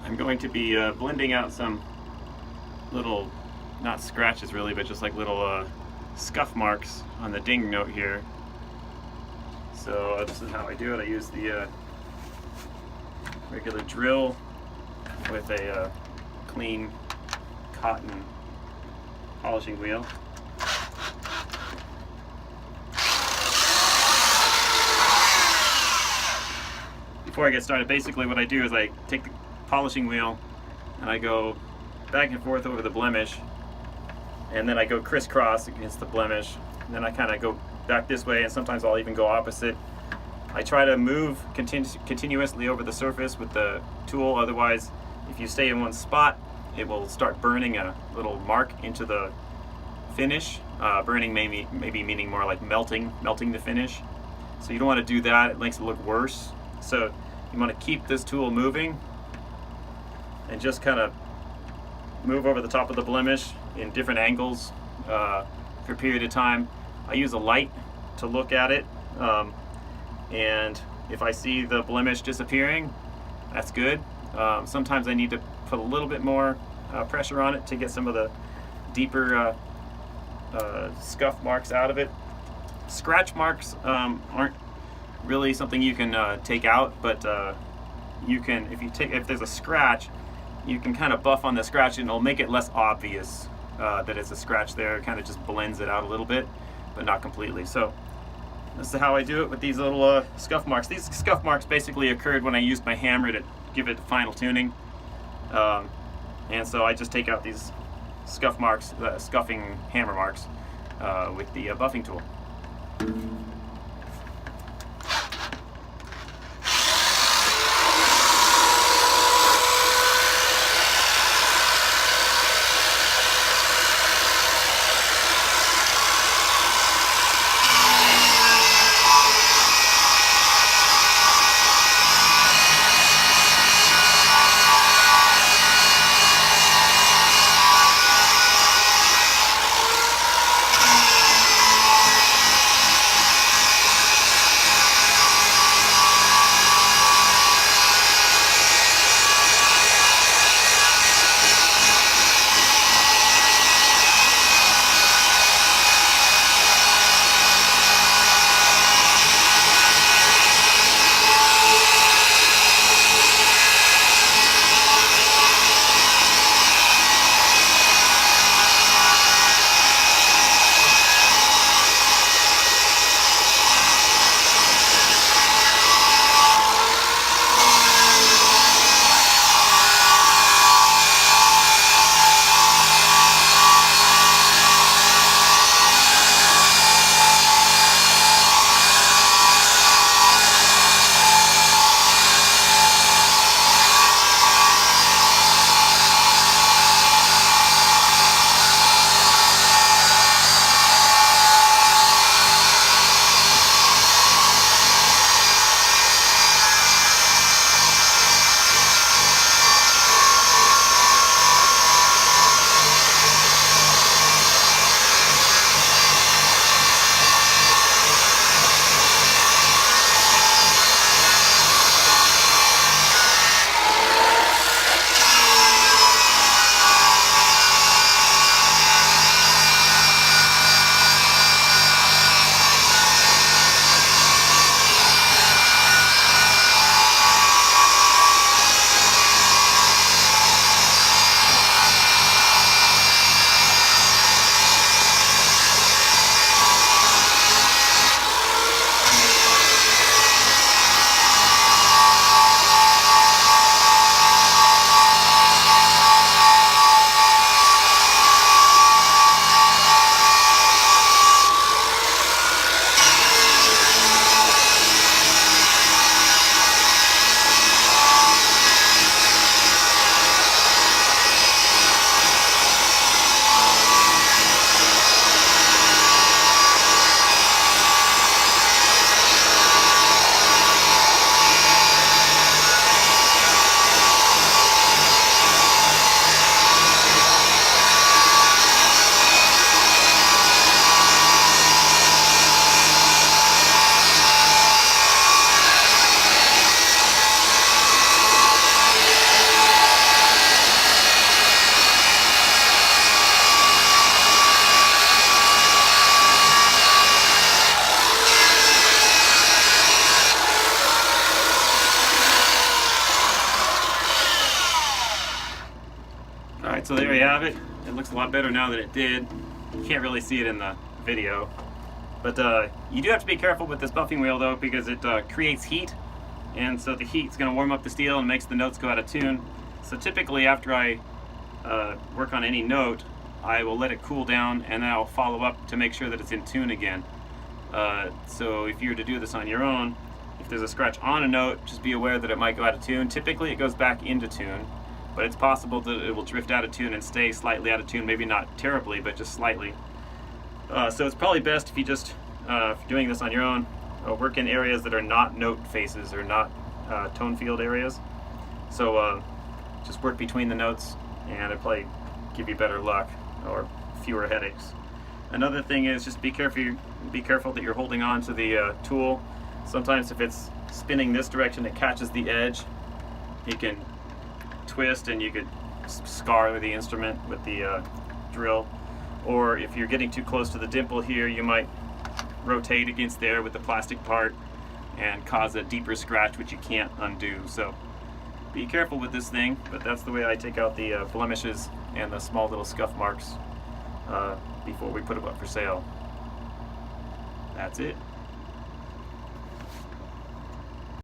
I'm going to be blending out some little, not scratches really, but just like little scuff marks on the ding note here. So this is how I do it. I use the regular drill with a clean cotton polishing wheel. Before I get started, basically what I do is I take the polishing wheel and I go back and forth over the blemish, and then I go crisscross against the blemish, and then I kind of go back this way, and sometimes I'll even go opposite. I try to move continuously over the surface with the tool, otherwise if you stay in one spot it will start burning a little mark into the finish. Burning maybe meaning more like melting the finish. So you don't want to do that, it makes it look worse. So you want to keep this tool moving and just kind of move over the top of the blemish in different angles for a period of time. I use a light to look at it, and if I see the blemish disappearing, that's good. Sometimes I need to put a little bit more pressure on it to get some of the deeper scuff marks out of it. Scratch marks aren't really something you can take out, but you can, if there's a scratch, you can kind of buff on the scratch and it'll make it less obvious that it's a scratch there. It kind of just blends it out a little bit, but not completely. So this is how I do it with these little scuff marks. These scuff marks basically occurred when I used my hammer to give it final tuning, and so I just take out these scuff marks, scuffing hammer marks, with the buffing tool. So there you have it. It looks a lot better now than it did. You can't really see it in the video. But you do have to be careful with this buffing wheel though, because it creates heat. And so the heat's going to warm up the steel and makes the notes go out of tune. So typically after I work on any note, I will let it cool down and then I'll follow up to make sure that it's in tune again. So if you were to do this on your own, if there's a scratch on a note, just be aware that it might go out of tune. Typically it goes back into tune, but it's possible that it will drift out of tune and stay slightly out of tune, maybe not terribly, but just slightly. So it's probably best if you just, if you're doing this on your own, work in areas that are not note faces or not tone field areas. So just work between the notes and it'll probably give you better luck or fewer headaches. Another thing is just be careful that you're holding on to the tool. Sometimes if it's spinning this direction, it catches the edge. You can twist and you could scar the instrument with the drill. Or if you're getting too close to the dimple here, you might rotate against there with the plastic part and cause a deeper scratch which you can't undo. So be careful with this thing, but that's the way I take out the blemishes and the small little scuff marks before we put them up for sale. That's it.